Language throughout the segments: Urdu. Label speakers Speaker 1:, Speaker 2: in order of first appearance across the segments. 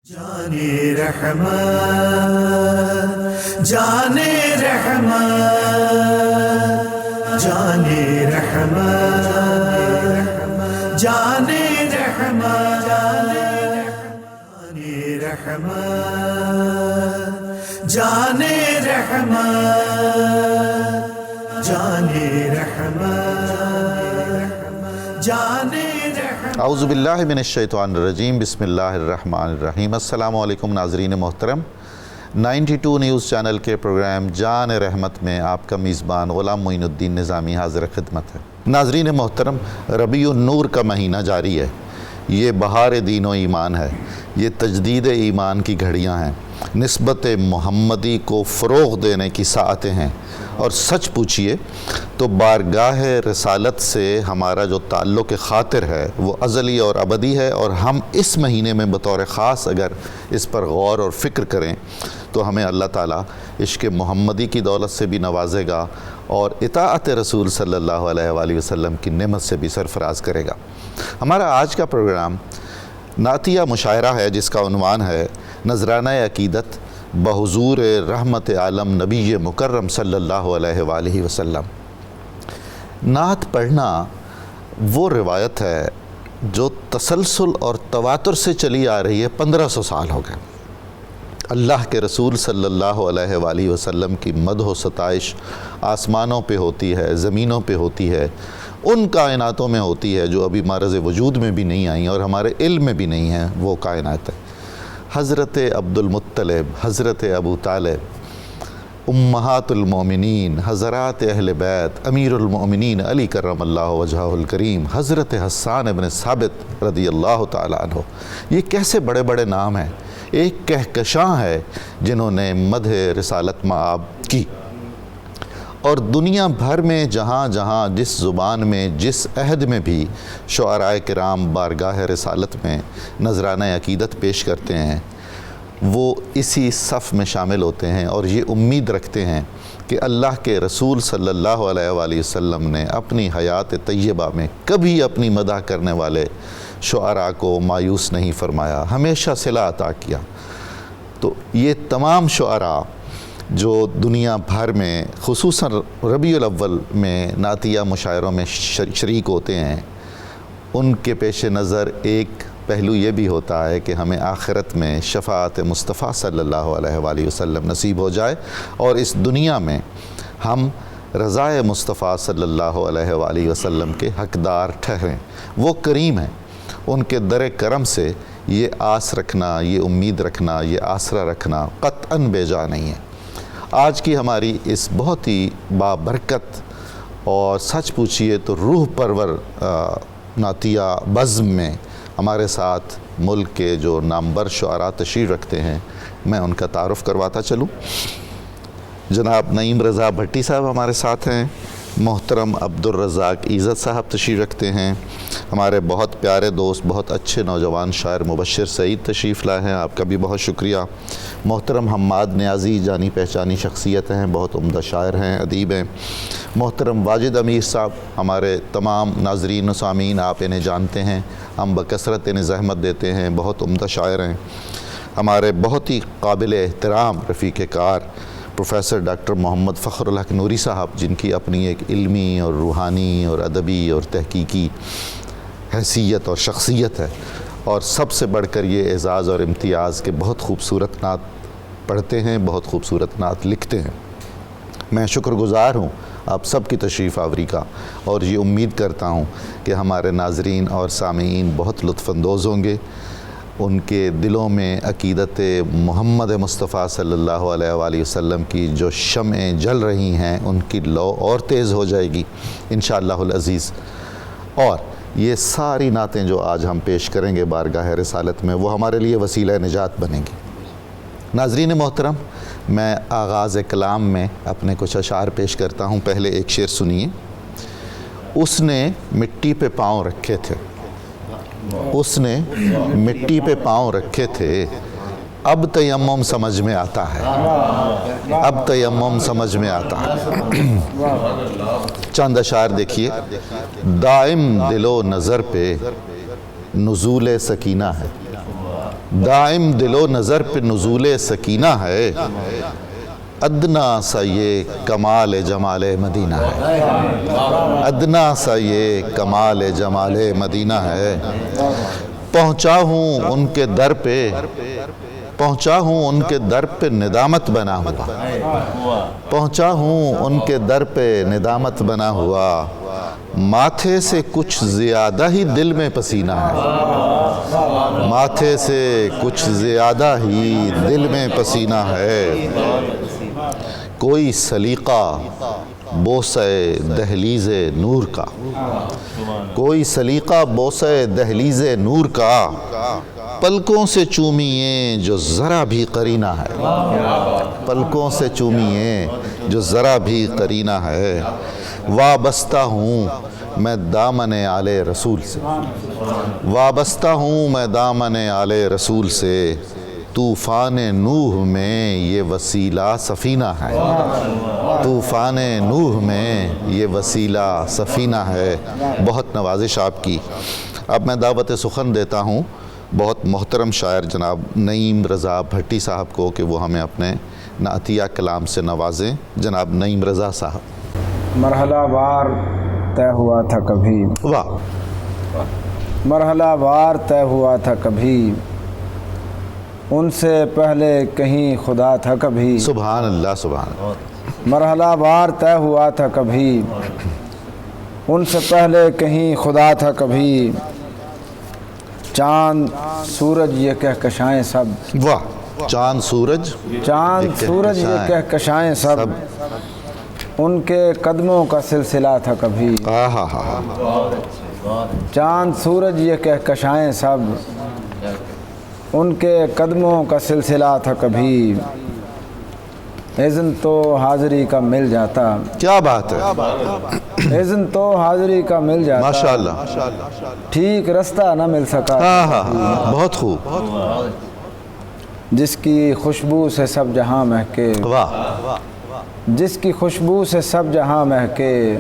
Speaker 1: جانے رحمت جانے رحمت جانے رحمت جانے رحمت جانے رحمت جانے رحمت جانے رحمت جانے
Speaker 2: اعوذ باللہ من الشیطان الرجیم بسم اللہ الرحمن الرحیم۔ السلام علیکم ناظرین محترم، 92 نیوز چینل کے پروگرام جان رحمت میں آپ کا میزبان غلام معین الدین نظامی حاضر خدمت ہے۔ ناظرین محترم، ربیع النور کا مہینہ جاری ہے، یہ بہار دین و ایمان ہے، یہ تجدید ایمان کی گھڑیاں ہیں، نسبت محمدی کو فروغ دینے کی ساعتیں ہیں، اور سچ پوچھئے تو بارگاہ رسالت سے ہمارا جو تعلق خاطر ہے وہ ازلی اور ابدی ہے، اور ہم اس مہینے میں بطور خاص اگر اس پر غور اور فکر کریں تو ہمیں اللہ تعالیٰ عشق محمدی کی دولت سے بھی نوازے گا اور اطاعت رسول صلی اللہ علیہ وآلہ وسلم کی نعمت سے بھی سرفراز کرے گا۔ ہمارا آج کا پروگرام نعتیہ مشاعرہ ہے، جس کا عنوان ہے نذرانہ عقیدت بحضور رحمت عالم نبی مکرم صلی اللہ علیہ وآلہ وسلم۔ نعت پڑھنا وہ روایت ہے جو تسلسل اور تواتر سے چلی آ رہی ہے، 1500 سال ہو گئے۔ اللہ کے رسول صلی اللہ علیہ وآلہ وسلم کی مدح و ستائش آسمانوں پہ ہوتی ہے، زمینوں پہ ہوتی ہے، ان کائناتوں میں ہوتی ہے جو ابھی معرض وجود میں بھی نہیں آئیں اور ہمارے علم میں بھی نہیں ہیں، وہ کائنات ہے۔ حضرت عبد المطلب، حضرت ابو طالب، امہات المومنین، حضرات اہل بیت، امیر المومنین علی کرم اللہ وجہہ الکریم، حضرت حسان ابن ثابت رضی اللہ تعالیٰ عنہ، یہ کیسے بڑے بڑے نام ہیں، ایک کہکشاں ہے جنہوں نے مدح رسالت مآب کی، اور دنیا بھر میں جہاں جہاں جس زبان میں جس عہد میں بھی شعراء کرام بارگاہ رسالت میں نذرانہ عقیدت پیش کرتے ہیں، وہ اسی صف میں شامل ہوتے ہیں اور یہ امید رکھتے ہیں کہ اللہ کے رسول صلی اللہ علیہ وآلہ وسلم نے اپنی حیات طیبہ میں کبھی اپنی مدح کرنے والے شعراء کو مایوس نہیں فرمایا، ہمیشہ صلہ عطا کیا۔ تو یہ تمام شعراء جو دنیا بھر میں خصوصاً ربیع الاول میں نعتیہ مشاعروں میں شریک ہوتے ہیں، ان کے پیش نظر ایک پہلو یہ بھی ہوتا ہے کہ ہمیں آخرت میں شفاعت مصطفیٰ صلی اللہ علیہ وآلہ وسلم نصیب ہو جائے اور اس دنیا میں ہم رضائے مصطفیٰ صلی اللہ علیہ وآلہ وسلم کے حقدار ٹھہریں۔ وہ کریم ہیں، ان کے در کرم سے یہ آس رکھنا، یہ امید رکھنا، یہ آسرا رکھنا قطعاً بے جا نہیں ہے۔ آج کی ہماری اس بہت ہی بابرکت اور سچ پوچھئے تو روح پرور نعتیہ بزم میں ہمارے ساتھ ملک کے جو نامور شعراء تشریف رکھتے ہیں، میں ان کا تعارف کرواتا چلوں۔ جناب نعیم رضا بھٹی صاحب ہمارے ساتھ ہیں، محترم عبدالرزاق عزت صاحب تشریف رکھتے ہیں، ہمارے بہت پیارے دوست، بہت اچھے نوجوان شاعر مبشر سعید تشریف لائے ہیں، آپ کا بھی بہت شکریہ۔ محترم حماد نیازی جانی پہچانی شخصیت ہیں، بہت عمدہ شاعر ہیں، ادیب ہیں۔ محترم واجد امیر صاحب، ہمارے تمام ناظرین و سامعین آپ انہیں جانتے ہیں، ہم بکثرت انہیں زحمت دیتے ہیں، بہت عمدہ شاعر ہیں۔ ہمارے بہت ہی قابل احترام رفیق کار پروفیسر ڈاکٹر محمد فخر الحق نوری صاحب، جن کی اپنی ایک علمی اور روحانی اور ادبی اور تحقیقی حیثیت اور شخصیت ہے، اور سب سے بڑھ کر یہ اعزاز اور امتیاز کہ بہت خوبصورت نعت پڑھتے ہیں، بہت خوبصورت نعت لکھتے ہیں۔ میں شکر گزار ہوں آپ سب کی تشریف آوری کا، اور یہ امید کرتا ہوں کہ ہمارے ناظرین اور سامعین بہت لطف اندوز ہوں گے، ان کے دلوں میں عقیدت محمد مصطفیٰ صلی اللہ علیہ وآلہ وسلم کی جو شمعیں جل رہی ہیں ان کی لو اور تیز ہو جائے گی انشاءاللہ العزیز، اور یہ ساری نعتیں جو آج ہم پیش کریں گے بارگاہ رسالت میں، وہ ہمارے لیے وسیلہ نجات بنیں گی۔ ناظرین محترم، میں آغاز کلام میں اپنے کچھ اشعار پیش کرتا ہوں۔ پہلے ایک شعر سنیے۔ اس نے مٹی پہ پاؤں رکھے تھے، اس نے مٹی پہ پاؤں رکھے تھے، اب تیمم سمجھ میں آتا ہے، اب تیمم سمجھ میں آتا ہے۔ چند اشعار دیکھیے۔ دائم دل و نظر پہ نزول سکینہ ہے، دائم دل و نظر پہ نزول سکینہ ہے، ادنا سا یہ کمال جمال مدینہ ہے، ادنا سا یہ کمال جمال مدینہ ہے۔ پہنچا ہوں ان کے در پہ، پہنچا ہوں ان کے در پہ ندامت بنا ہوا، پہنچا ہوں ان کے در پہ ندامت بنا ہوا، ماتھے سے کچھ زیادہ ہی دل میں پسینہ ہے، ماتھے سے کچھ زیادہ ہی دل میں پسینہ ہے۔ کوئی سلیقہ بوسہ دہلیز نور کا، کوئی سلیقہ بوسہ دہلیز نور کا، پلکوں سے چومیے جو ذرا بھی قرینہ ہے، پلکوں سے چومیے جو ذرا بھی قرینہ ہے۔ وابستہ ہوں میں دامن آل رسول سے، وابستہ ہوں میں دامن آل رسول سے، طوفان نوح میں یہ وسیلہ سفینہ ہے، طوفان نوح میں یہ وسیلہ سفینہ ہے۔ بہت نوازش آپ کی۔ اب میں دعوت سخن دیتا ہوں بہت محترم شاعر جناب نعیم رضا بھٹی صاحب کو کہ وہ ہمیں اپنے نعتیہ کلام سے نوازیں۔ جناب نعیم رضا صاحب۔
Speaker 3: مرحلہ وار طے ہوا تھا کبھی،
Speaker 2: واہ،
Speaker 3: مرحلہ وار طے ہوا تھا کبھی، ان سے پہلے کہیں خدا تھا کبھی،
Speaker 2: سبحان اللہ سبحان اللہ۔
Speaker 3: مرحلہ وار طے ہوا تھا کبھی، ان سے پہلے کہیں خدا تھا کبھی، چاند سورج یہ کہکشائیں سب،
Speaker 2: واہ، چاند سورج،
Speaker 3: چاند سورج یہ کہکشائیں سب، ان کے قدموں کا سلسلہ تھا کبھی،
Speaker 2: آہا ہا،
Speaker 3: چاند سورج یہ کہکشائیں سب، ان کے قدموں کا سلسلہ تھا کبھی، اذن تو حاضری کا مل جاتا،
Speaker 2: کیا بات ہے،
Speaker 3: اذن تو حاضری کا مل جاتا،
Speaker 2: ماشاءاللہ،
Speaker 3: ٹھیک رستہ نہ مل سکا،
Speaker 2: ہاں ہاں ہاں، بہت خوب،
Speaker 3: جس کی خوشبو سے سب جہاں مہکے،
Speaker 2: واہ،
Speaker 3: جس کی خوشبو سے سب جہاں مہکے،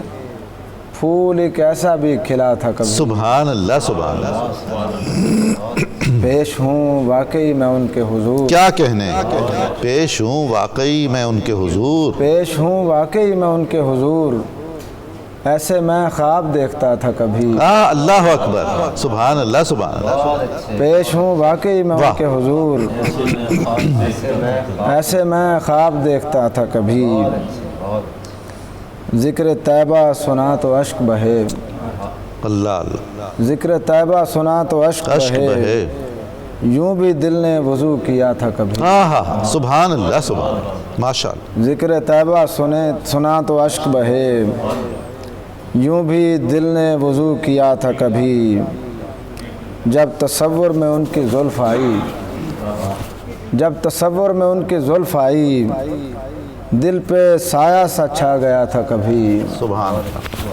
Speaker 3: پھول ایک ایسا بھی کھلا تھا کبھی،
Speaker 2: سبحان اللہ سبحان اللہ۔
Speaker 3: پیش ہوں واقعی میں ان کے حضور،
Speaker 2: کیا کہنے، پیش ہوں واقعی میں ان کے حضور،
Speaker 3: پیش ہوں واقعی میں ان کے حضور، ایسے میں خواب دیکھتا تھا کبھی،
Speaker 2: اللہ اکبر، سبحان اللہ سبحان اللہ۔
Speaker 3: پیش ہوں واقعی میں ان کے حضور، ایسے میں خواب دیکھتا تھا کبھی، ذکر طیبہ سنا تو اشک بہے،
Speaker 2: اللہ اللہ،
Speaker 3: ذکر طیبہ سنا تو اشک
Speaker 2: اشک بہے،
Speaker 3: یوں بھی دل نے وضو کیا تھا کبھی،
Speaker 2: سبحان اللہ سبحان اللہ، ماشاءاللہ،
Speaker 3: ذکر طیبہ سنا تو اشک بہے، یوں بھی دل نے وضو کیا تھا کبھی، جب تصور میں ان کی زلف آئی، جب تصور میں ان کی زلف آئی، دل پہ سایہ سا چھا گیا تھا کبھی،
Speaker 2: سبحان اللہ،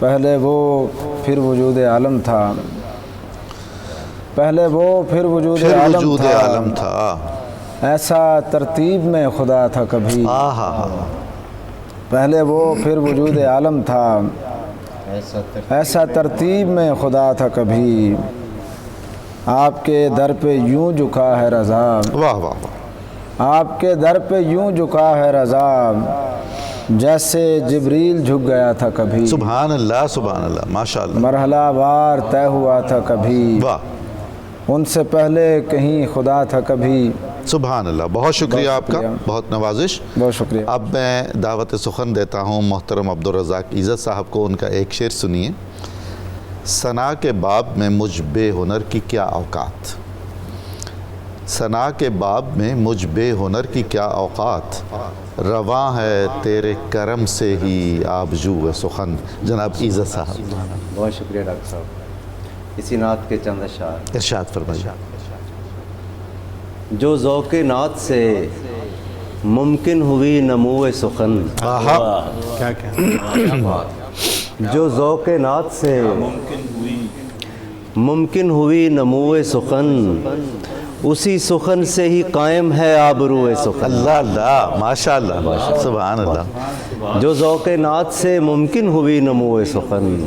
Speaker 3: پہلے وہ پھر وجود عالم تھا، پہلے وہ پھر وجود عالم
Speaker 2: تھا،
Speaker 3: ایسا ترتیب میں خدا تھا کبھی، پہلے وہ پھر وجود عالم تھا، ایسا ترتیب میں خدا تھا کبھی، آپ کے در پہ یوں جھکا ہے رضا،
Speaker 2: واہ واہ،
Speaker 3: آپ کے در پہ یوں جھکا ہے رضا، جیسے جبریل جھک گیا تھا کبھی،
Speaker 2: سبحان اللہ سبحان اللہ، ماشاءاللہ،
Speaker 3: مرحلہ وار طے ہوا تھا کبھی،
Speaker 2: واہ،
Speaker 3: ان سے پہلے کہیں خدا تھا کبھی،
Speaker 2: سبحان اللہ۔ بہت شکریہ آپ کا، بہت نوازش،
Speaker 3: بہت شکریہ۔
Speaker 2: اب میں دعوت سخن دیتا ہوں محترم عبدالرزاق عزت صاحب کو، ان کا ایک شعر سنیے۔ ثنا کے باب میں مجھ بے ہنر کی کیا اوقات، ثنا کے باب میں مجھ بے ہنر کی کیا اوقات، رواں ہے تیرے کرم سے ہی آبجو سخن۔ جناب عزت صاحب،
Speaker 4: بہت شکریہ ڈاکٹر صاحب۔ اسی نعت کے چند اشعار،
Speaker 2: ارشاد فرمائیے۔
Speaker 4: جو ذوق نعت سے ممکن ہوئی نمو سخن،
Speaker 2: کیا کیا،
Speaker 4: جو ذوق نعت سے ممکن ہوئی نمو سخن، اسی سخن سے ہی قائم ہے آبرو سخن۔
Speaker 2: اللہ اللہ، ماشاءاللہ، سبحان اللہ۔
Speaker 4: جو ذوق نعت سے ممکن ہوئی نمو سخن،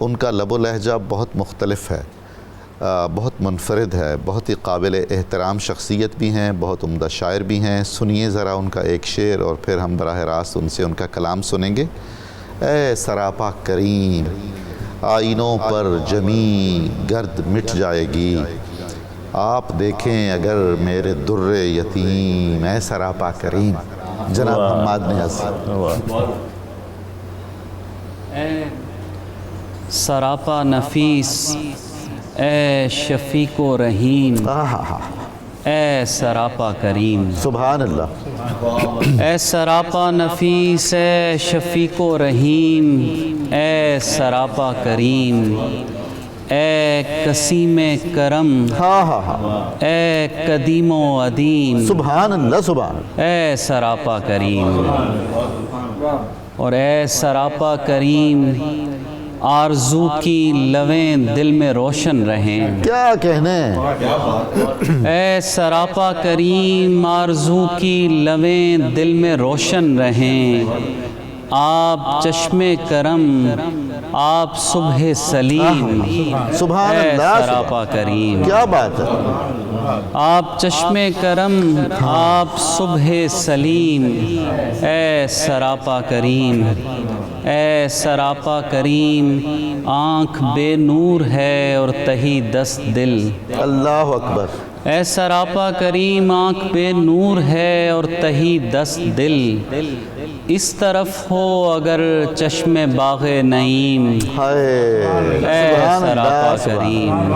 Speaker 2: ان کا لب و لہجہ بہت مختلف ہے، بہت منفرد ہے، بہت ہی قابل احترام شخصیت بھی ہیں، بہت عمدہ شاعر بھی ہیں۔ سنیے ذرا ان کا ایک شعر اور پھر ہم براہ راست ان سے ان کا کلام سنیں گے۔ اے سراپا کریم، آئینوں پر جمی گرد مٹ جائے گی، آپ دیکھیں اگر میرے در یتیم۔ اے سراپا کریم، جناب حماد نیاز۔
Speaker 5: سراپا نفیس، اے شفیق و رحیم، اے سراپا کریم۔
Speaker 2: سبحان اللہ۔
Speaker 5: اے سراپا نفیس، اے شفیق و رحیم، اے سراپا کریم، اے قسیم کرم، اے قدیم و عدیم،
Speaker 2: سبحان اللہ، سبحان اللہ۔
Speaker 5: اے سراپا کریم۔ اور اے سراپا کریم، آرزو کی لویں دل میں روشن رہیں۔
Speaker 2: کیا کہنے؟
Speaker 5: اے سراپا کریم، آرزو کی لویں دل میں روشن رہیں۔ آپ چشم کرم، آپ صبح سلیم،
Speaker 2: سبحان
Speaker 5: اے
Speaker 2: اللہ،
Speaker 5: سراپا کریم۔
Speaker 2: کیا بات ہے۔
Speaker 5: آپ چشم کرم، آپ صبح سلیم، اے سراپا کریم، اے سراپا کریم۔ آنکھ بے نور ہے اور تہی دست دل،
Speaker 2: اللہ اکبر۔
Speaker 5: اے سراپا کریم، آنکھ بے نور ہے اور تہی دست دل۔ اس طرف ہو اگر چشم باغ نعیم، اے سراپا کریم۔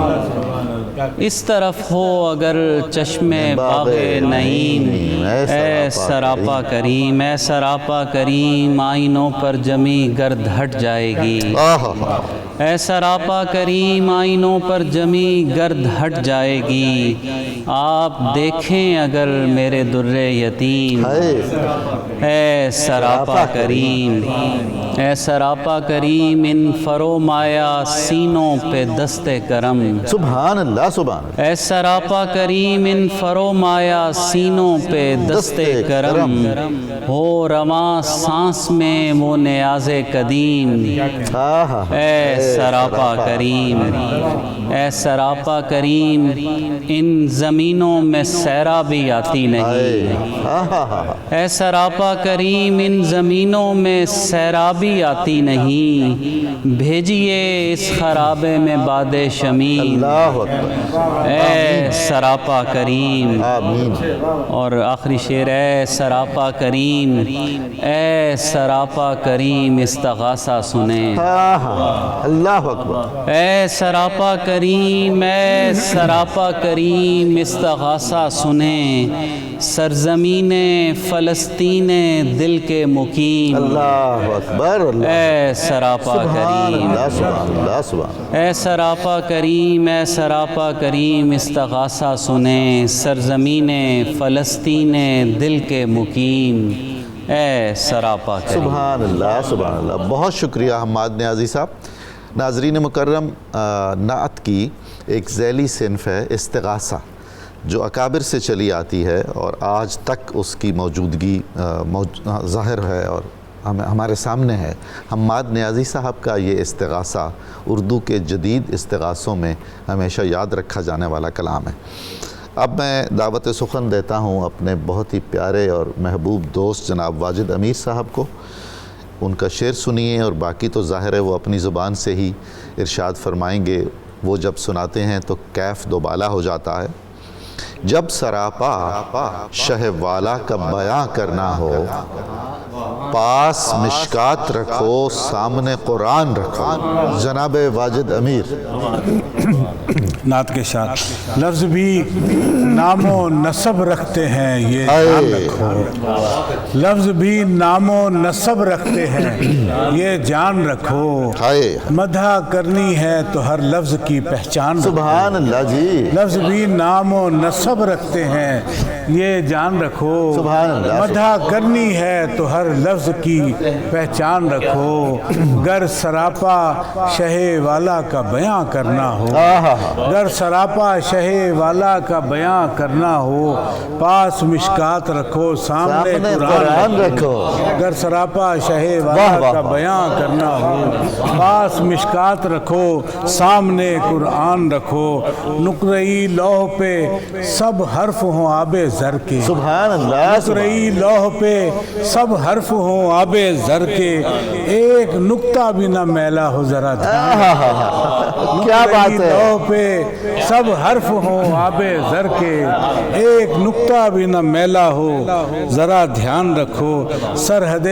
Speaker 5: اس طرف ہو اگر چشم باغ نعیم، اے سراپا کریم۔ اے سراپا کریم، آئینوں پر جمی گرد ہٹ جائے گی، اے سراپا کریم، آئینوں پر جمی گرد ہٹ جائے گی۔ آپ دیکھیں اگر میرے در یتیم، اے سراپا کریم، اے سراپا کریم۔ ان فرومایا سینوں پہ دست کرم،
Speaker 2: سبحان اللہ، سبحان اللہ۔
Speaker 5: اے سراپا کریم، ان فرومایا سینوں پہ دست کرم۔ ہو رواں سانس میں وہ نیاز قدیم، اے سراپا کریم، اے سراپا کریم۔ ان زمینوں میں سیرابی آتی نہیں، اے سراپا کریم۔ ان زمینوں میں سیرابی آتی نہیں، بھیجیے اس خرابے میں باد شمیم، اے سراپا کریم۔
Speaker 2: آمین۔
Speaker 5: اور آخری شعر، اے سراپا کریم، اے سراپا کریم، استغاثہ سنیں۔
Speaker 2: اللہ اکبر۔
Speaker 5: اے سراپا کریم، اے سراپا کریم، استغاثہ سنیں۔ سرزمین فلسطین دل کے مقیم،
Speaker 2: اللہ اکبر۔
Speaker 5: اے سراپا کریم، اے سراپا کریم، اے سراپا کریم، استغاثہ سنیں۔ سرزمین فلسطین دل کے مقیم، اے سراپا کریم۔
Speaker 2: سبحان اللہ، سبحان اللہ۔ بہت شکریہ حماد نیازی صاحب۔ ناظرین مکرم، نعت کی ایک ذیلی صنف ہے استغاثہ، جو اکابر سے چلی آتی ہے اور آج تک اس کی موجودگی ظاہر ہے اور ہمارے سامنے ہے۔ حماد نیازی صاحب کا یہ استغاثہ اردو کے جدید استغاثوں میں ہمیشہ یاد رکھا جانے والا کلام ہے۔ اب میں دعوت سخن دیتا ہوں اپنے بہت ہی پیارے اور محبوب دوست جناب واجد امیر صاحب کو۔ ان کا شعر سنیے، اور باقی تو ظاہر ہے وہ اپنی زبان سے ہی ارشاد فرمائیں گے۔ وہ جب سناتے ہیں تو کیف دوبالا ہو جاتا ہے۔ جب سراپا شہ والا کا بیاں کرنا ہو، پاس مشکات رکھو، سامنے قرآن رکھو۔ جناب واجد امیر۔
Speaker 6: نعت کے ساتھ لفظ بھی نام و نسب رکھتے ہیں، یہ جان رکھو۔ لفظ بھی نام و نسب رکھتے ہیں، یہ جان رکھو۔ مدح کرنی ہے تو ہر لفظ کی پہچان رکھو۔
Speaker 2: سبحان اللہ جی۔
Speaker 6: لفظ بھی نام و نسب رکھتے ہیں، یہ جان رکھو
Speaker 2: سبحان اللہ
Speaker 6: مدح کرنی ہے تو ہر لفظ کی پہچان رکھو گر سراپا شہ والا کا بیاں کرنا ہو گر سراپا شہ والا کا بیاں کرنا ہو پاس مشکات رکھو سامنے قرآن رکھو گر سراپا شہ والا کا بیاں کرنا ہو پاس مشکات رکھو سامنے قرآن رکھو نقرئی لوح پہ سب حرف ہوں آب زر کے
Speaker 2: سبحان اللہ
Speaker 6: نقرئی لوح پہ سب حرف ہوں آب زر کے ایک نقطہ بھی نہ میلا ہو ذرا دھیان
Speaker 2: کیا بات ہے
Speaker 6: لوح پہ سب حرف ہوں آب زر کے ایک نقطہ بھی نہ میلا ہو ذرا دھیان رکھو سرحد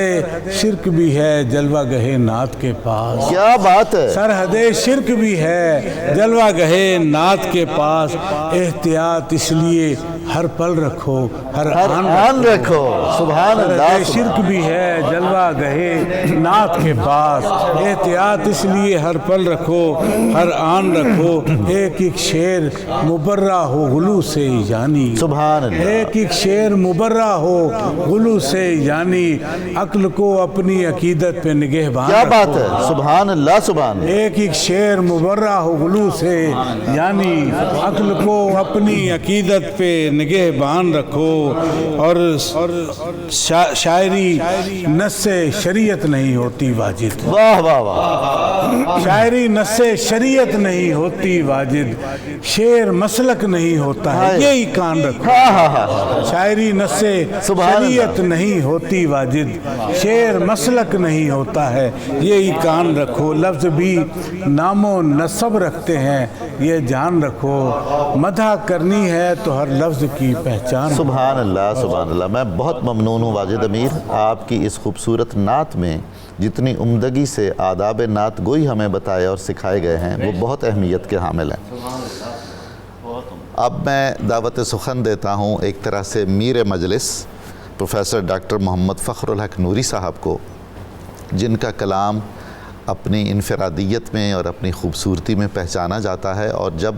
Speaker 6: شرک بھی ہے جلوہ گہے نعت کے پاس
Speaker 2: کیا بات ہے
Speaker 6: سرحد شرک بھی ہے جلوہ گہے نعت کے پاس احتیاط اس لیے ہر پل رکھو ہر آن
Speaker 2: رکھو سبحان اللہ
Speaker 6: شرک بھی ہے جلوہ گہے نعت کے پاس احتیاط اس لیے ہر پل رکھو ہر آن رکھو ایک ایک شعر مبرہ ہو غلو سے یعنی
Speaker 2: سبحان اللہ
Speaker 6: ایک ایک شعر مبرہ ہو غلو سے یعنی عقل کو اپنی عقیدت پہ نگہبان
Speaker 2: کیا بات
Speaker 6: رکھو
Speaker 2: ہے سبحان اللہ سبحان اللہ
Speaker 6: ایک ایک شعر مبرہ ہو غلو سے یعنی عقل کو اپنی عقیدت پہ نگہبان رکھو اور شاعری نص شریعت نہیں ہوتی واجد
Speaker 2: واہ واہ واہ
Speaker 6: شاعری نص شریعت نہیں ہوتی واجد شعر مسلک نہیں ہوتا ہے یہی کان رکھو شاعری نص شریعت نہیں ہوتی واجد شعر مسلک نہیں ہوتا ہے یہی کان رکھو لفظ بھی نام و نسب رکھتے ہیں یہ جان رکھو مدح کرنی ہے تو ہر لفظ کی پہچان
Speaker 2: سبحان اللہ سبحان اللہ میں بہت ممنون ہوں واجد امیر آپ کی اس خوبصورت نعت میں جتنی عمدگی سے آداب نعت گوئی ہمیں بتائے اور سکھائے گئے ہیں وہ بہت اہمیت کے حامل ہیں اب میں دعوت سخن دیتا ہوں ایک طرح سے میر مجلس پروفیسر ڈاکٹر محمد فخر الحق نوری صاحب کو جن کا کلام اپنی انفرادیت میں اور اپنی خوبصورتی میں پہچانا جاتا ہے اور جب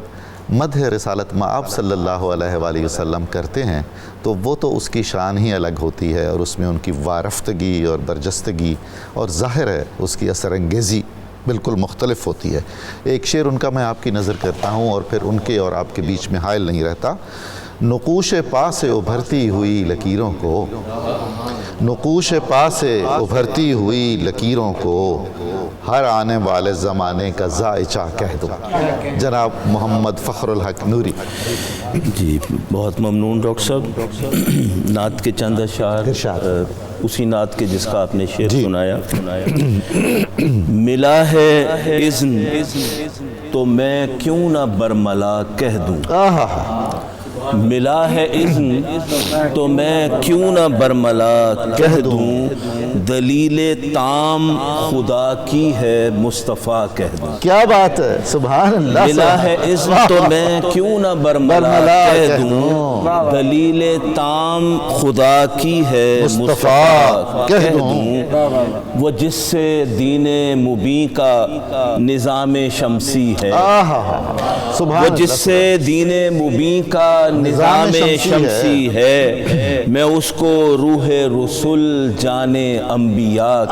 Speaker 2: مدح رسالت مآب صلی اللہ علیہ وآلہ وسلم کرتے ہیں تو وہ تو اس کی شان ہی الگ ہوتی ہے اور اس میں ان کی وارفتگی اور برجستگی اور ظاہر ہے اس کی اثر انگیزی بالکل مختلف ہوتی ہے ایک شعر ان کا میں آپ کی نظر کرتا ہوں اور پھر ان کے اور آپ کے بیچ میں حائل نہیں رہتا نقوش پا سے ابھرتی ہوئی لکیروں کو نقوش پا سے ابھرتی ہوئی لکیروں کو ہر آنے والے زمانے کا ذائچہ کہہ دو جناب محمد فخر الحق نوری
Speaker 7: جی بہت ممنون ڈاکٹر صاحب نعت کے چند اشعار اسی نعت کے جس کا آپ نے شعر سنایا ملا ہے اذن تو میں کیوں نہ برملا کہہ دوں ملا ہے اذن تو میں کیوں نہ برملا کہہ دوں دلیل تام خدا کی ہے مصطفیٰ کہہ دوں
Speaker 2: کیا بات ہے سبحان اللہ
Speaker 7: ملا ہے اذن تو میں کیوں نہ برملا کہہ دوں دلیل تام خدا کی ہے مصطفیٰ کہہ دوں وہ جس سے دین مبین کا نظام شمسی ہے وہ جس سے دین مبین کا نظام شمسی ہے میں اس کو روح رسول جانے انبیاء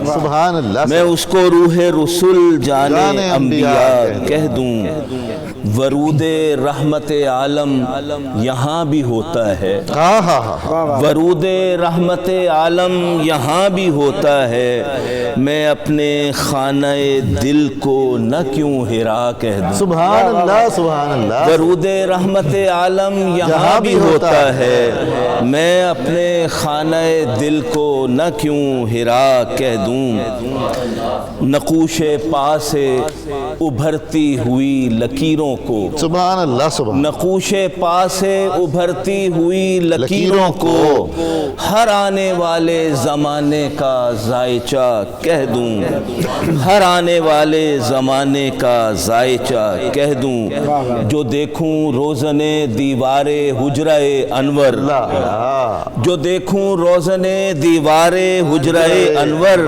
Speaker 2: سبحان اللہ
Speaker 7: میں اس کو روح رسول جانے انبیاء کہہ دوں ورود رحمت عالم یہاں بھی ہوتا ہے ورود رحمت عالم یہاں بھی ہوتا ہے میں اپنے خانہ دل کو نہ کیوں ہرا کہہ دوں
Speaker 2: سبحان اللہ سبحان اللہ
Speaker 7: ورود رحمت عالم یہاں بھی ہوتا ہے میں اپنے خانہ دل کو نہ کیوں ہرا کہہ دوں نقوش پا سے ابھرتی ہوئی لکیروں کو
Speaker 2: سبحان اللہ سبحان
Speaker 7: نقوش پا سے ابھرتی ہوئی لکیروں کو ہر آنے والے زمانے کا ذائچہ کہہ دوں ہر آنے والے زمانے کا ذائچہ کہہ دوں جو دیکھوں روزن دیوار حجرہ انور جو دیکھوں روزن دیوار حجرہ انور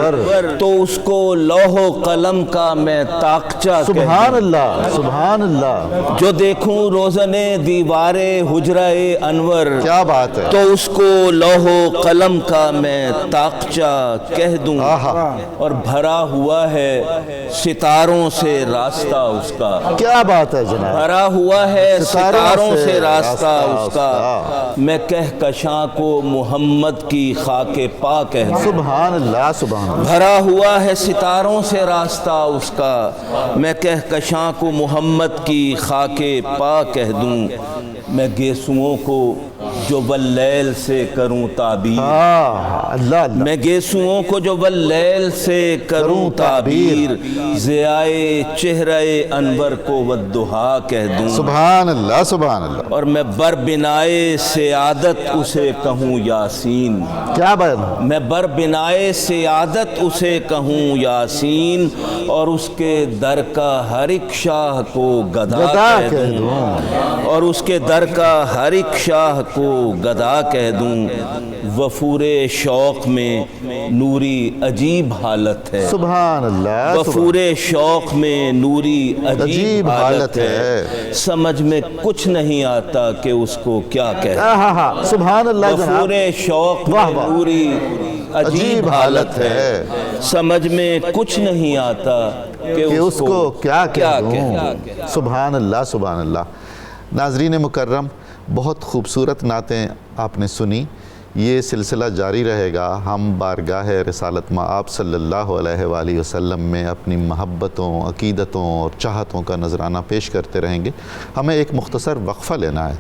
Speaker 7: تو اس کو لوح و قلم کا میں تاقچہ
Speaker 2: سبحان اللہ سبحان اللہ،
Speaker 7: جو دیکھوں روزنے دیوارے حجرہ انور،
Speaker 2: کیا بات ہے،
Speaker 7: تو اس کو لوح و قلم کا میں طاقچہ کہہ دوں، اور بھرا ہوا ہے ستاروں سے راستہ اس کا،
Speaker 2: کیا بات ہے جناب،
Speaker 7: بھرا ہوا ہے ستاروں سے راستہ اس کا، میں کہکشاں کو محمد کی خاک پا کہہ دوں،
Speaker 2: سبحان اللہ سبحان اللہ،
Speaker 7: بھرا ہوا ہے ستاروں سے راستہ اس کا، میں کہکشاں کو محمد کی خاک پا کہہ دوں، میں گیسوؤں کو جو واللیل سے کروں تعبیر،
Speaker 2: اللہ اللہ،
Speaker 7: میں گیسوؤں کو جو واللیل سے کروں تعبیر، ضیائے چہرہ انور کو والضحا کہہ دوں،
Speaker 2: سبحان اللہ سبحان اللہ،
Speaker 7: اور میں بر بنائے سیادت اسے کہوں یاسین،
Speaker 2: کیا بات،
Speaker 7: میں بر بنائے سیادت اسے کہوں یاسین، اور اس کے در کا ہر ایک شاہ کو گدا کہہ دوں، اور اس کے در کا ہر ایک شاہ کو گدا کہہ دوں، وفور شوق میں نوری عجیب حالت ہے،
Speaker 2: سبحان اللہ،
Speaker 7: وفور شوق میں نوری عجیب حالت ہے، سمجھ میں کچھ نہیں آتا کہ اس کو کیا کہے،
Speaker 2: سبحان اللہ،
Speaker 7: وفور شوق میں نوری عجیب حالت ہے، سمجھ میں کچھ نہیں آتا کہ
Speaker 2: اس کو کیا کہوں، سبحان اللہ سبحان اللہ۔ ناظرین مکرم، بہت خوبصورت نعتیں آپ نے سنی، یہ سلسلہ جاری رہے گا، ہم بارگاہ رسالت مآب صلی اللہ علیہ وآلہ وسلم میں اپنی محبتوں، عقیدتوں اور چاہتوں کا نذرانہ پیش کرتے رہیں گے۔ ہمیں ایک مختصر وقفہ لینا ہے،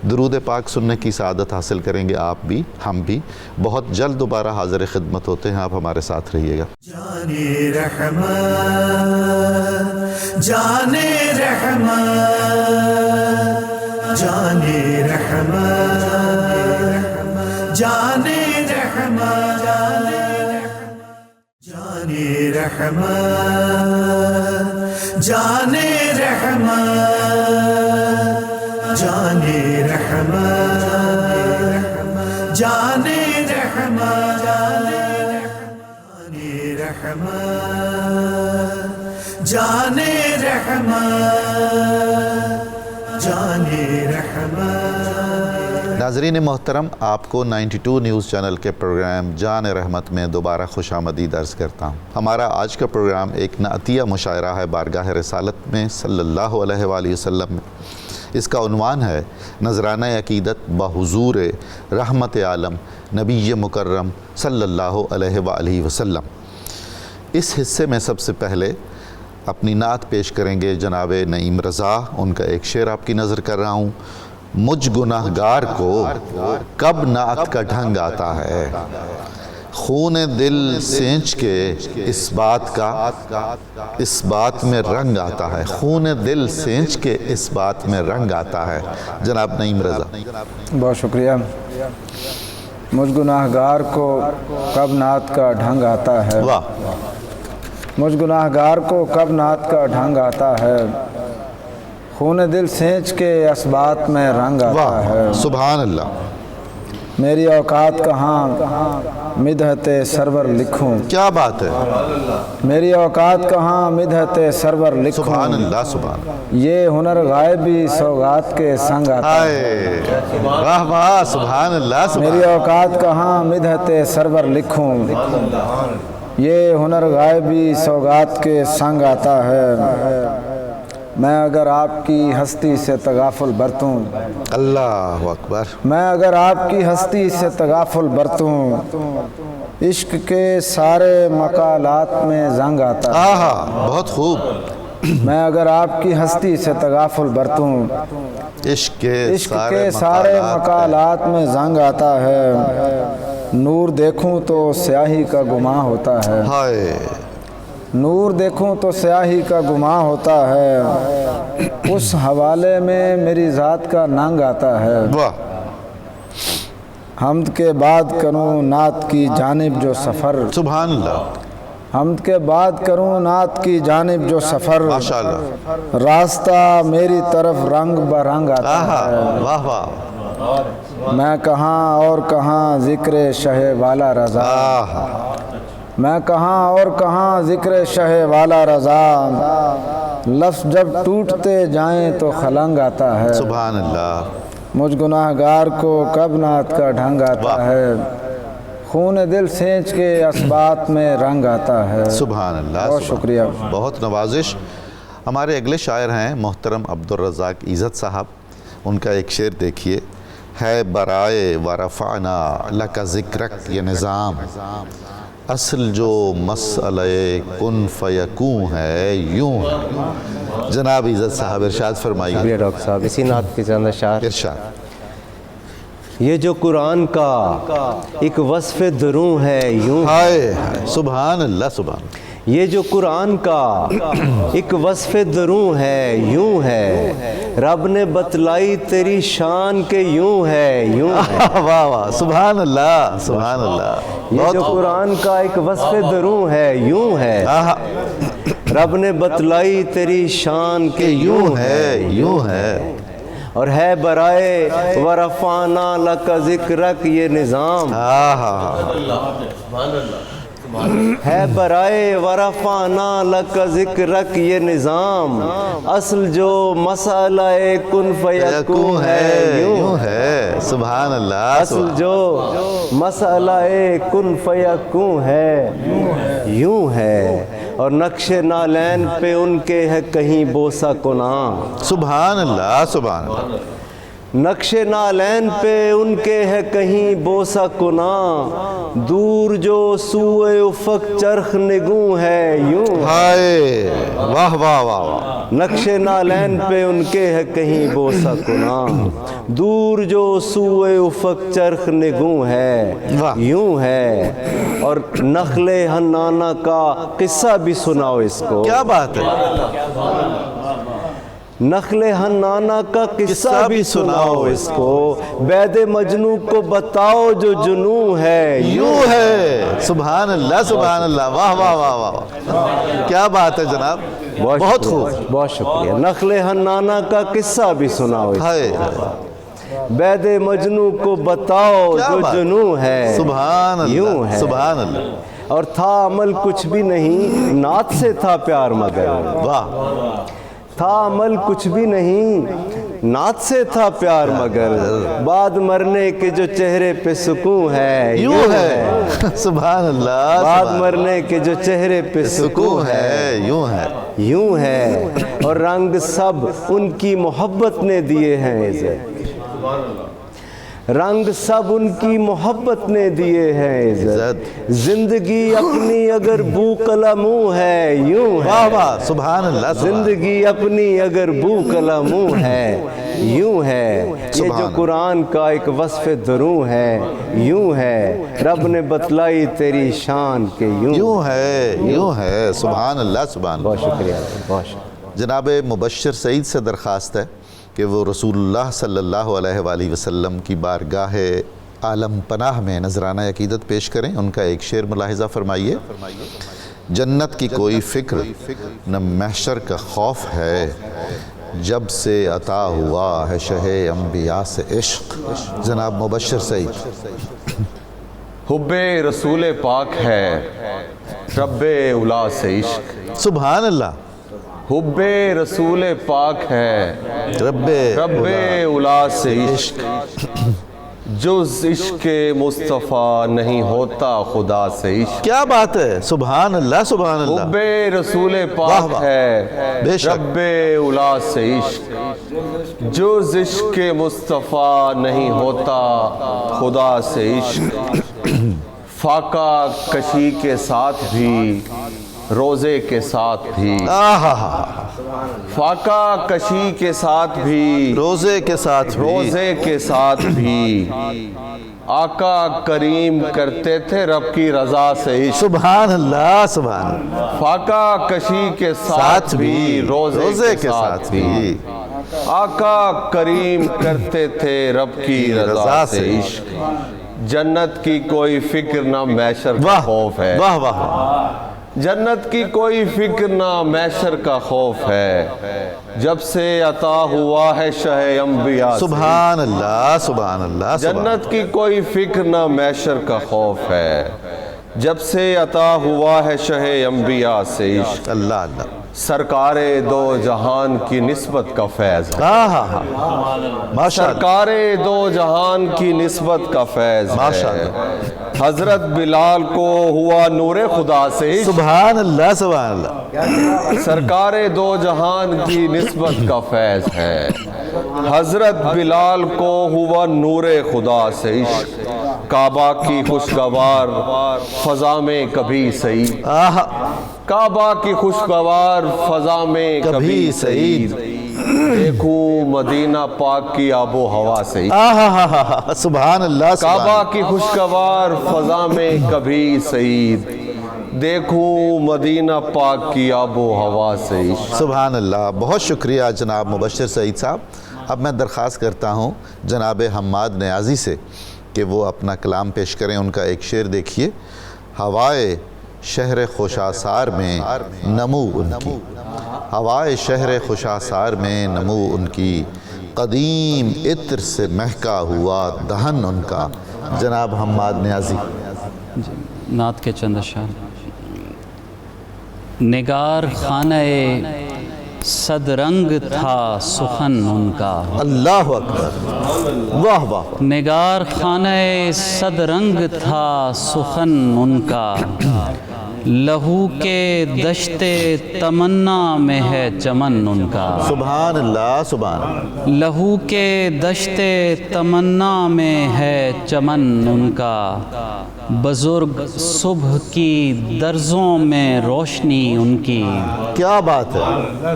Speaker 2: درود پاک سننے کی سعادت حاصل کریں گے آپ بھی، ہم بھی۔ بہت جلد دوبارہ حاضر خدمت ہوتے ہیں، آپ ہمارے ساتھ رہیے گا۔
Speaker 1: جانے رحمت، جانے رحمت، جانے رحمت، جانے رحمت، جانے رحمت، جانے رحمت، جانے رحمت، جانے رحمت، جانے رحمت، جانے رحمت، جانے رحمت۔
Speaker 2: ناظرین محترم، آپ کو 92 نیوز چینل کے پروگرام جان رحمت میں دوبارہ خوش آمدید عرض کرتا ہوں۔ ہمارا آج کا پروگرام ایک نعتیہ مشاعرہ ہے بارگاہ رسالت میں صلی اللہ علیہ وآلہ وسلم میں۔ اس کا عنوان ہے نذرانہ عقیدت بحضور رحمت عالم نبی مکرم صلی اللہ علیہ وآلہ وسلم۔ اس حصے میں سب سے پہلے اپنی نعت پیش کریں گے جناب نعیم رضا، ان کا ایک شعر آپ کی نظر کر رہا ہوں۔ مجھ گناہگار کو کب نعت کا ڈھنگ آتا ہے، خون دل سینچ کے اس بات میں رنگ آتا ہے، خون دل سینچ کے اس بات میں رنگ آتا ہے۔ جناب نعیم رضا۔
Speaker 3: بہت شکریہ۔ مجھ گناہگار کو کب نعت کا ڈھنگ آتا ہے،
Speaker 2: واہ،
Speaker 3: مجھ گناہگار کو کب نعت کا ڈھنگ آتا ہے، خون دل سینچ کے اسبات میں رنگ آتا ہے،
Speaker 2: سبحان اللہ،
Speaker 3: میری اوقات کہاں مدحت سرور لکھوں،
Speaker 2: کیا بات ہے،
Speaker 3: میری اوقات کہاں مدحت سرور لکھوں،
Speaker 2: سبحان اللہ سبحان اللہ،
Speaker 3: یہ ہنر غائبی سوغات کے سنگ آتا ہے،
Speaker 2: واہ واہ، سبحان اللہ سبحان
Speaker 3: میری اوقات کہاں مدحت سرور لکھوں، یہ ہنر غائبی سوغات کے سنگ آتا ہے، میں اگر آپ کی ہستی سے تغافل برتوں،
Speaker 2: اللہ اکبر،
Speaker 3: میں اگر آپ کی ہستی سے تغافل برتوں، عشق کے سارے مقالات میں زنگ آتا ہے،
Speaker 2: بہت خوب،
Speaker 3: میں اگر آپ کی ہستی سے تغافل برتوں،
Speaker 2: عشق کے
Speaker 3: سارے مقالات میں زنگ آتا ہے، نور دیکھوں تو سیاہی کا گماں ہوتا ہے، نور دیکھوں تو سیاہی کا گماں ہوتا ہے، اس حوالے میں میری ذات کا ننگ آتا ہے، حمد کے بعد کروں نعت کی جانب جو سفر،
Speaker 2: سبحان اللہ،
Speaker 3: حمد کے بعد کروں نعت کی جانب جو سفر،
Speaker 2: ماشاءاللہ،
Speaker 3: راستہ میری طرف رنگ برنگ آتا ہے،
Speaker 2: واہ واہ،
Speaker 3: میں کہاں اور کہاں ذکر شہ والا رضا، میں کہاں اور کہاں ذکر شہ والا رضا، لفظ جب ٹوٹتے جائیں تو خلنگ آتا ہے،
Speaker 2: سبحان اللہ،
Speaker 3: مجھ گناہ گار کو کب نعت کا ڈھنگ آتا ہے، خون دل سینچ کے اسبات میں رنگ آتا ہے۔
Speaker 2: سبحان اللہ،
Speaker 3: بہت شکریہ۔
Speaker 2: بہت نوازش۔ ہمارے اگلے شاعر ہیں محترم عبدالرزاق عزت صاحب، ان کا ایک شعر دیکھیے، ہے برائے ورفعنا لک ذکرک یہ نظام، اصل جو مسئلہ کن فیکون ہے یوں ہے۔ جناب عزت صاحب ارشاد فرمائیے۔
Speaker 4: شکریہ ڈاکٹر صاحب۔ اسی نعت کے چند اشعار۔
Speaker 2: ارشاد۔
Speaker 4: یہ جو قرآن کا ایک وصف دروں ہے یوں،
Speaker 2: ہائے سبحان اللہ، سبحان اللہ،
Speaker 4: یہ جو قرآن کا ایک وصف دروں ہے یوں ہے، رب نے بتلائی تیری شان کے یوں ہے یوں ہے۔
Speaker 2: واہ واہ، سبحان اللہ، سبحان اللہ۔
Speaker 4: یہ جو قرآن کا ایک وصف دروں ہے یوں ہے، رب نے بتلائی تیری شان کے یوں ہے
Speaker 2: یوں ہے،
Speaker 4: اور ہے برائے ورفعنا لک ذکرک یہ نظام، ہے برائے ورفعنا لک ذکرک یہ نظام، اصل جو مسئلہ کن فیکون ہے یوں
Speaker 2: ہے، سبحان اللہ،
Speaker 4: اصل جو مسئلہ کن فیکون ہے یوں ہے، اور نقش نالین پہ ان کے ہے کہیں بوسہ کناں،
Speaker 2: سبحان اللہ، سبحان اللہ،
Speaker 4: نقش نالین پہ ان کے ہے کہیں بوسہ کناں، دور جو سوئے افق چرخ نگوں ہے یوں،
Speaker 2: ہائے واہ واہ واہ واہ،
Speaker 4: نقش نالین پہ ان کے ہے کہیں بوسہ کناں، دور جو سوئے افق چرخ نگوں ہے یوں ہے، اور نخل حنانہ کا قصہ بھی سناؤ اس کو،
Speaker 2: کیا بات ہے،
Speaker 4: نخل حنانہ کا قصہ بھی سناؤ اس کو، بید مجنوں کو بتاؤ جو جنوں ہے
Speaker 2: یوں ہے، سبحان اللہ، سبحان اللہ، واہ واہ واہ واہ، کیا بات ہے جناب، بہت خوب،
Speaker 4: بہت شکریہ۔ نخل حنانہ کا قصہ بھی سناؤ اس
Speaker 2: ہائے
Speaker 4: کو، بید مجنوں کو بتاؤ جو جنوں ہے
Speaker 2: سبحان
Speaker 4: یوں
Speaker 2: اللہ،
Speaker 4: ہے،
Speaker 2: سبحان اللہ،
Speaker 4: اور تھا عمل کچھ بھی نہیں نعت سے تھا پیار مگر،
Speaker 2: واہ،
Speaker 4: تھا عمل کچھ بھی نہیں نعت سے تھا پیار مگر، بعد مرنے کے جو چہرے پہ سکون ہے
Speaker 2: یوں ہے، سبحان اللہ،
Speaker 4: بعد مرنے کے جو چہرے پہ سکون ہے
Speaker 2: یوں ہے،
Speaker 4: یوں ہے، اور رنگ سب ان کی محبت نے دیے ہیں عزت، رنگ سب ان کی محبت نے دیے ہیں عزت، زندگی اپنی اگر بو قلموں ہے یوں ہے،
Speaker 2: واہ واہ، سبحان اللہ،
Speaker 4: زندگی اپنی اگر بو قلموں ہے یوں ہے، یہ جو قرآن کا ایک وصف دروں ہے یوں ہے، رب نے بتلائی تیری شان کے یوں
Speaker 2: ہے، یوں ہے، سبحان اللہ، سبحان اللہ۔
Speaker 4: بہت شکریہ، بہت شکریہ۔
Speaker 2: جناب مبشر سعید سے درخواست ہے کہ وہ رسول اللہ صلی اللہ علیہ وآلہ وسلم کی بارگاہ عالم پناہ میں نذرانہ عقیدت پیش کریں، ان کا ایک شعر ملاحظہ فرمائیے۔ جنت کی کوئی فکر نہ محشر کا خوف ہے، جب سے عطا ہوا ہے شہ انبیاء سے عشق۔ جناب مبشر سعید۔
Speaker 8: حب رسول پاک ہے رب اولا سے عشق،
Speaker 2: سبحان اللہ،
Speaker 8: حب رسول پاک ہے
Speaker 2: رب
Speaker 8: اولا سے عشق، جز عشق مصطفیٰ نہیں ہوتا خدا سے عشق،
Speaker 2: کیا بات ہے، سبحان اللہ، سبحان اللہ،
Speaker 8: حب رسول پاک ہے رب اولا سے عشق، جز عشق مصطفیٰ نہیں ہوتا خدا سے عشق، فاقہ کشی کے ساتھ بھی روزے کے ساتھ بھی، فاقہ کشی کے ساتھ بھی
Speaker 2: روزے کے ساتھ بھی،
Speaker 8: روزے کے ساتھ بھی، آقا کریم کرتے تھے رب کی رضا سے عشق،
Speaker 2: سبحان اللہ، سبحان اللہ،
Speaker 8: فاقہ کشی کے ساتھ بھی روزے کے ساتھ بھی، آقا کریم کرتے تھے رب کی رضا سے عشق، جنت کی کوئی فکر نہ محشر کا خوف ہے،
Speaker 2: واہ واہ،
Speaker 8: جنت کی کوئی فکر نہ محشر کا خوف ہے، جب سے عطا ہوا ہے شہ انبیاء سے،
Speaker 2: سبحان اللہ، سبحان اللہ،
Speaker 8: جنت کی کوئی فکر نہ محشر کا خوف ہے، جب سے عطا ہوا ہے شہ انبیاء سے عشق،
Speaker 2: اللہ اللہ،
Speaker 8: سرکار دو جہان کی نسبت کا فیض ہے،
Speaker 2: ماشاء اللہ
Speaker 8: سرکار دو جہان کی نسبت کا فیض
Speaker 2: ماشاء
Speaker 8: ہے،
Speaker 2: اللہ،
Speaker 8: حضرت بلال کو ہوا نور خدا سے عشق،
Speaker 2: سبحان اللہ سبحان اللہ،
Speaker 8: سرکار دو جہان کی نسبت کا فیض ہے، حضرت بلال کو ہوا نور خدا سے عشق، کعبہ کی خوشگوار فضا میں کبھی سعید، کعبہ کی خوشگوار فضا میں کبھی سعید، دیکھوں مدینہ پاک کی آب و ہوا سے،
Speaker 2: سبحان اللہ،
Speaker 8: کعبہ کی خوشگوار فضا میں کبھی سعید، دیکھوں مدینہ پاک کی آب و ہوا سے،
Speaker 2: سبحان اللہ۔ بہت شکریہ جناب مبشر سعید صاحب۔ اب میں درخواست کرتا ہوں جناب حماد نیازی سے کہ وہ اپنا کلام پیش کریں۔ ان کا ایک شعر دیکھیے، ہوائے شہر خوشاسار میں نمو ان کی، ہوائے شہر خوشاسار میں نمو ان کی، قدیم عطر سے مہکا ہوا دہن ان کا۔ جناب حماد نیازی۔
Speaker 5: نعت کے چند اشعار۔ نگار خانہ صد رنگ تھا سخن ان کا،
Speaker 2: اللہ اکبر، واہ واہ،
Speaker 5: نگار خانہ صد رنگ تھا سخن ان کا، لہو کے دشت تمنا میں ہے چمن ان کا،
Speaker 2: سبحان اللہ سبحان اللہ،
Speaker 5: لہو کے دشت تمنا میں ہے چمن ان کا، بزرگ صبح کی درزوں میں روشنی ان کی،
Speaker 2: کیا بات ہے،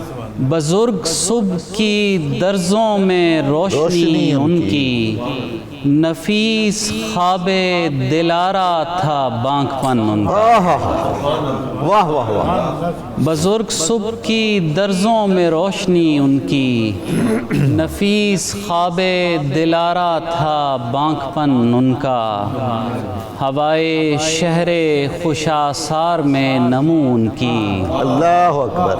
Speaker 5: بزرگ صبح کی درزوں میں روشنی ان کی، نفیس خواب دلارا تھا بانک پن ان کا،
Speaker 2: واہ واہ واہ،
Speaker 5: بزرگ صبح کی درزوں میں روشنی ان کی، نفیس خواب دلارا تھا بانک پن ان کا، ہوائے شہر خوشاسار میں نمو ان کی،
Speaker 2: اللہ اکبر،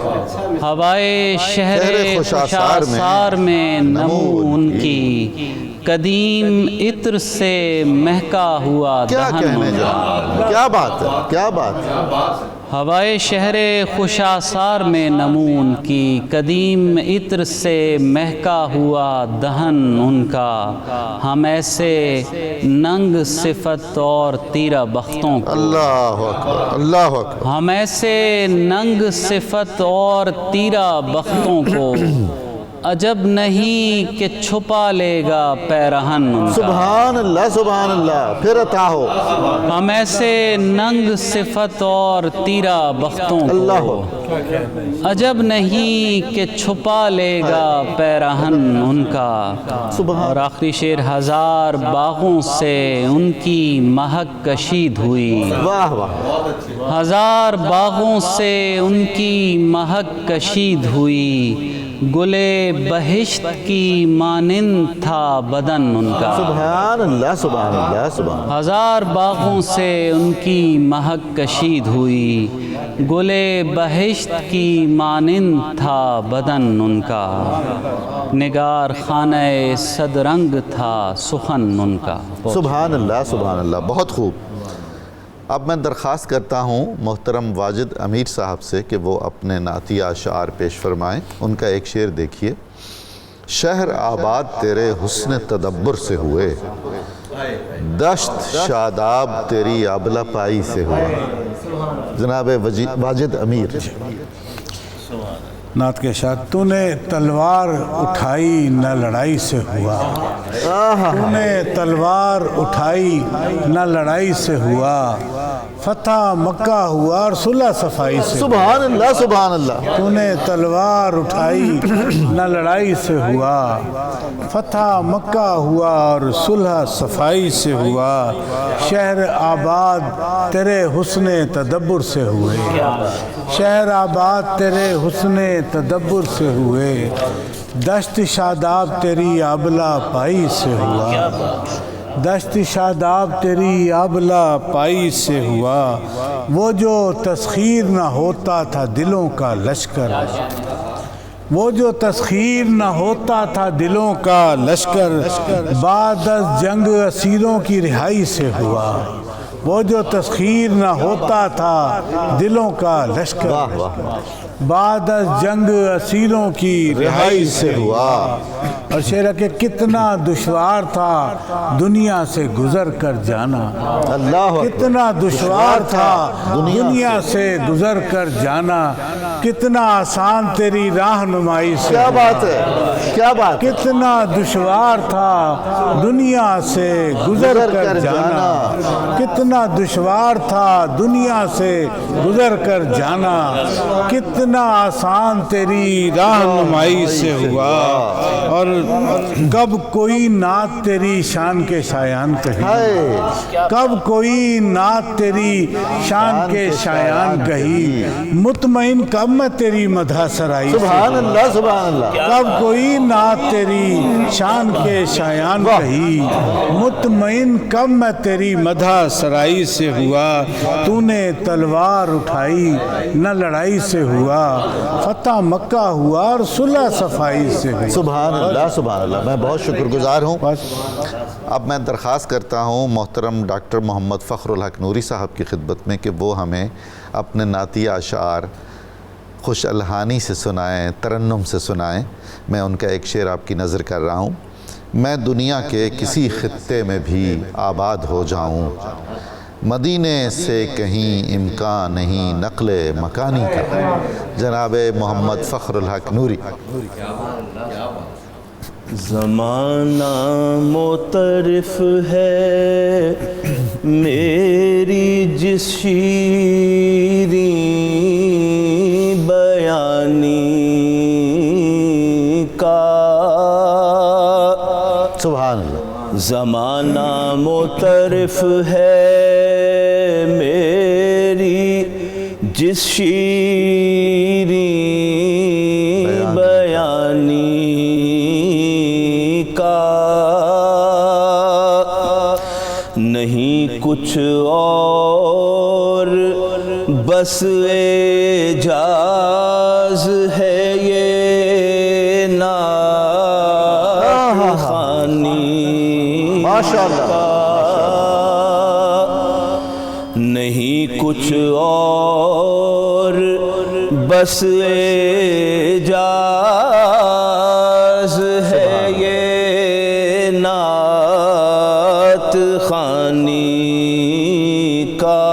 Speaker 5: ہوائے شہر خوشاسار میں نمو ان کی، قدیم عطر سے مہکا ہوا
Speaker 2: کیا
Speaker 5: دہن
Speaker 2: کہنے
Speaker 5: ان کا،
Speaker 2: جا، کیا بات ہے، کیا بات ہے،
Speaker 5: ہوائے شہر خوشاسار میں نمو ان کی، قدیم عطر سے مہکا ہوا دہن ان کا، ہم ایسے ننگ صفت اور تیرہ بختوں کو،
Speaker 2: اللہ اکبر، اللہ اکبر،
Speaker 5: ہم ایسے ننگ صفت اور تیرہ بختوں کو، عجب نہیں کہ چھپا لے گا پیرہن ان کا،
Speaker 2: سبحان اللہ سبحان اللہ، پھر عطا ہو،
Speaker 5: ہم ایسے ننگ صفت اور تیرہ بختوں
Speaker 2: اللہ
Speaker 5: کو، عجب نہیں کہ چھپا لے گا پیرہن ان کا، اور آخری شعر، ہزار باغوں سے ان کی مہک کشید ہوئی،
Speaker 2: واہ واہ،
Speaker 5: ہزار باغوں سے ان کی مہک کشید ہوئی، گلے بہشت کی مانند تھا بدن ان کا،
Speaker 2: سبحان اللہ سبحان اللہ سبحان،
Speaker 5: ہزار باغوں سے ان کی مہک کشید ہوئی، گلے بہشت کی مانند تھا بدن ان کا، نگار خانہ صد رنگ تھا سخن ان کا۔
Speaker 2: سبحان اللہ سبحان اللہ، بہت خوب۔ اب میں درخواست کرتا ہوں محترم واجد امیر صاحب سے کہ وہ اپنے نعتیہ اشعار پیش فرمائیں۔ ان کا ایک شعر دیکھیے، شہر آباد تیرے حسن تدبر سے ہوئے، دشت شاداب تیری آبلہ پائی سے ہوئے۔ جناب واجد امیر۔
Speaker 6: نعت کے ساتھ، تو نے تلوار اٹھائی نہ لڑائی سے ہوا، تو نے تلوار اٹھائی نہ لڑائی سے ہوا، فتح مکہ ہوا اور صلح صفائی سے،
Speaker 2: سبحان اللہ سبحان اللہ،
Speaker 6: تو نے تلوار اٹھائی نہ لڑائی سے ہوا، فتح مکہ ہوا اور صلح صفائی سے ہوا، شہر آباد تیرے حسن تدبر سے ہوئے، شہر آباد تیرے حسن تدبر سے ہوئے، دشت شاداب تیری آبلہ پائی سے ہوا، دشت شاداب تیری آبلہ پائی سے ہوا، وہ جو تسخیر نہ ہوتا تھا دلوں کا لشکر، وہ جو تسخیر نہ ہوتا تھا دلوں کا لشکر، بعد از جنگ اسیروں کی رہائی سے ہوا، وہ جو تسخیر نہ ہوتا تھا دلوں کا لشکر، بعد از جنگ اسیروں کی رہائی سے ہوا. اور شعر ہے کہ کتنا دشوار تھا دنیا سے گزر کر جانا.
Speaker 2: اللہ
Speaker 6: کتنا دشوار تھا دنیا سے گزر کر جانا. کتنا آسان تیری راہنمائی سے.
Speaker 2: کیا بات ہے، کیا بات.
Speaker 6: کتنا دشوار تھا دنیا سے گزر کر جانا. کتنا دشوار تھا دنیا سے گزر کر جانا. کتنا آسان تیری رہنمائی سے ہوا. اور کب کوئی نعت تیری شان کے شایان کہی. کب کوئی نعت تیری شان کے شایان کہی. مطمئن کب میں تیری مدح سرائی.
Speaker 2: سبحان اللہ سبحان اللہ.
Speaker 6: کب کوئی نعت تیری شان کے شایان کہی. مطمئن کب میں تیری مدح سرائی سے ہوا. تو نے تلوار اٹھائی نہ لڑائی سے ہوا. فتح مکہ ہوا اور صلح صفائی سے ہوا.
Speaker 2: سبحان اللہ سبحان اللہ. میں بہت شکر گزار ہوں. اب میں درخواست کرتا ہوں محترم ڈاکٹر محمد فخر الحق نوری صاحب کی خدمت میں کہ وہ ہمیں اپنے نعتیہ اشعار خوش الحانی سے سنائیں، ترنم سے سنائیں. میں ان کا ایک شعر آپ کی نظر کر رہا ہوں. میں دنیا کے کسی خطے میں بھی آباد ہو جاؤں، مدینے سے کہیں امکان نہیں نقل مکانی کا. جناب محمد فخر الحق نوری.
Speaker 7: زمانہ معترف ہے میری جس شیریں بیانی کا.
Speaker 2: سبحان اللہ.
Speaker 7: زمانہ معترف ہے میری جس شیریں بیانی کا. نہیں کچھ اور بس اعجاز ہے یہ نعت خوانی کا. نہیں کچھ اور بس اعجاز ہے یہ نعت خوانی کا.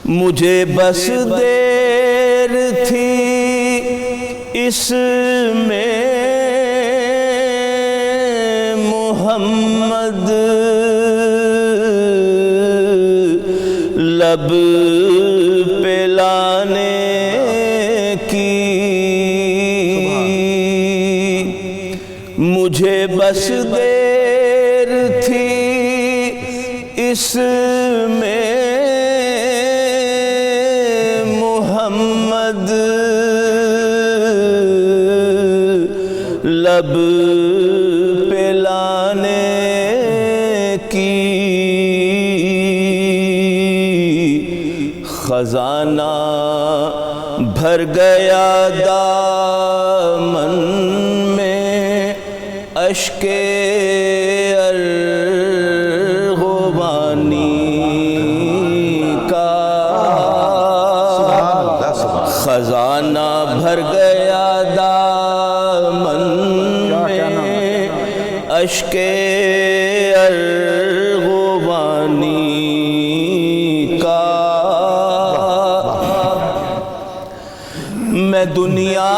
Speaker 7: مجھے بس دیر تھی اس میں محمد لب پہ لانے کی. مجھے بس دیر تھی اس میں محمد لب پہ لانے کی. خزانہ بھر گیا دامن میں اشک ارغوانی کا. خزانہ بھر گیا دامن میں اشک ارغوانی کا. میں دنیا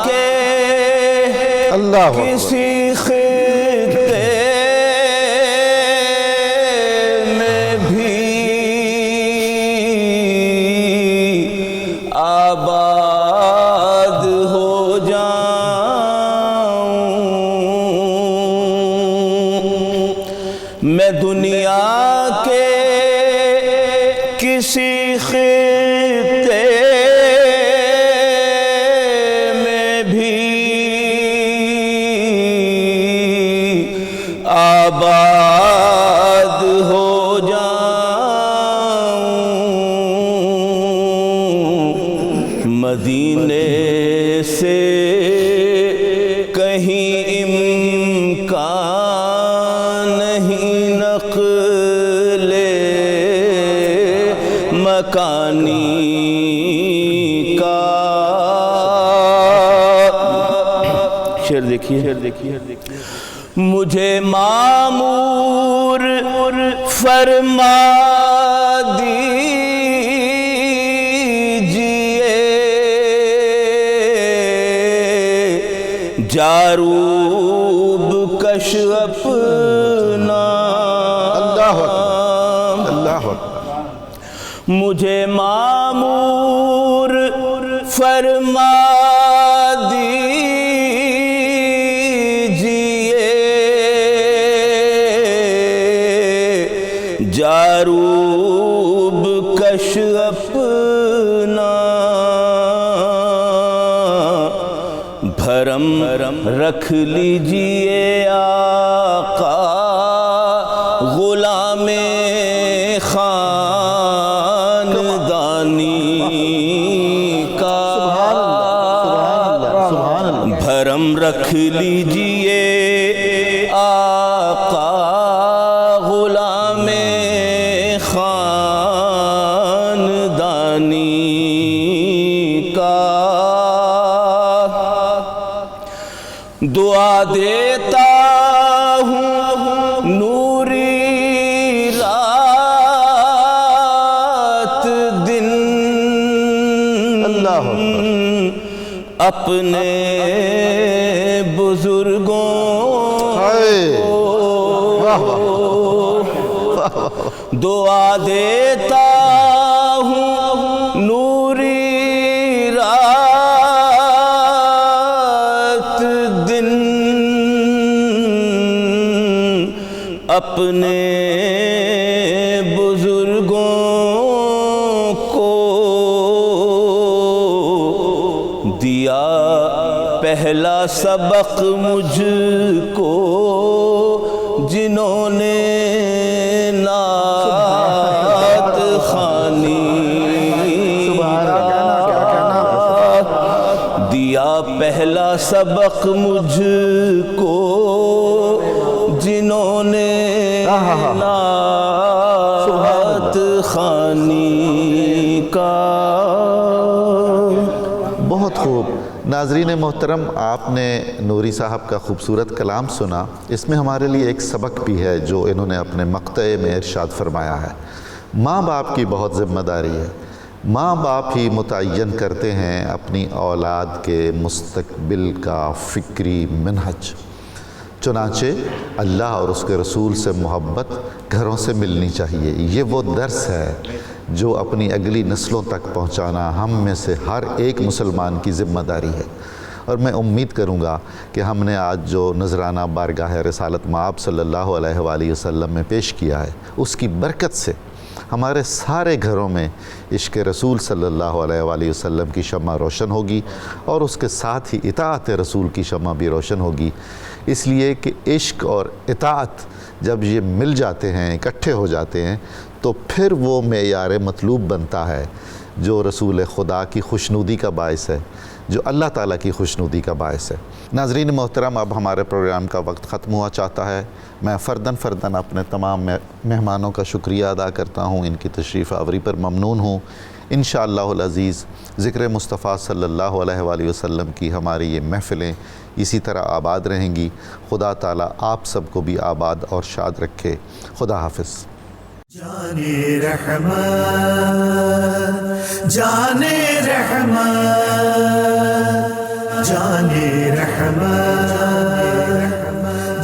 Speaker 7: کے کسی خطے میں بھی آباد ہو جاؤں. میں دنیا کے کسی خطے آباد ہو جاؤں. مدینے سے کہیں امکان نہیں نقل مکانی کا. شعر دیکھیے. مجھے معمور فرما دیجئے جاروب کش اپنا.
Speaker 2: اللہ اکبر.
Speaker 7: مجھے معمور فرما جاروب کش اپنا. بھرم رکھ لیجئے آقا غلام خاندانی کا. بھرم رکھ لیجئے آقا غلام خاندانی کا. دعا دیتا ہوں نوری رات دن اپنے بزرگوں دعا دیتا ہوں نوری رات دن اپنے بزرگوں کو. دیا پہلا سبق مجھ کو جنہوں نے نعت خوانی. دیا پہلا سبق مجھ کو جنہوں نے نعت خوانی کا.
Speaker 2: بہت خوب. ناظرین محترم، آپ نے نوری صاحب کا خوبصورت کلام سنا. اس میں ہمارے لیے ایک سبق بھی ہے جو انہوں نے اپنے مقطع میں ارشاد فرمایا ہے. ماں باپ کی بہت ذمہ داری ہے. ماں باپ ہی متعین کرتے ہیں اپنی اولاد کے مستقبل کا فکری منہج. چنانچہ اللہ اور اس کے رسول سے محبت گھروں سے ملنی چاہیے. یہ وہ درس ہے جو اپنی اگلی نسلوں تک پہنچانا ہم میں سے ہر ایک مسلمان کی ذمہ داری ہے. اور میں امید کروں گا کہ ہم نے آج جو نذرانہ بارگاہ رسالت مآب صلی اللہ علیہ وآلہ وسلم میں پیش کیا ہے، اس کی برکت سے ہمارے سارے گھروں میں عشق رسول صلی اللہ علیہ وآلہ وسلم کی شمع روشن ہوگی، اور اس کے ساتھ ہی اطاعت رسول کی شمع بھی روشن ہوگی. اس لیے کہ عشق اور اطاعت جب یہ مل جاتے ہیں، اکٹھے ہو جاتے ہیں، تو پھر وہ معیار مطلوب بنتا ہے جو رسول خدا کی خوشنودی کا باعث ہے، جو اللہ تعالیٰ کی خوشنودی کا باعث ہے. ناظرین محترم، اب ہمارے پروگرام کا وقت ختم ہوا چاہتا ہے. میں فرداً اپنے تمام مہمانوں کا شکریہ ادا کرتا ہوں. ان کی تشریف آوری پر ممنون ہوں. انشاءاللہ العزیز ذکر مصطفیٰ صلی اللہ علیہ وآلہ وسلم کی ہماری یہ محفلیں اسی طرح آباد رہیں گی. خدا تعالیٰ آپ سب کو بھی آباد اور شاد رکھے. خدا حافظ.
Speaker 1: جانے رحمت جانے رحمت جانے رحمت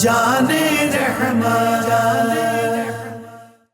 Speaker 1: جانے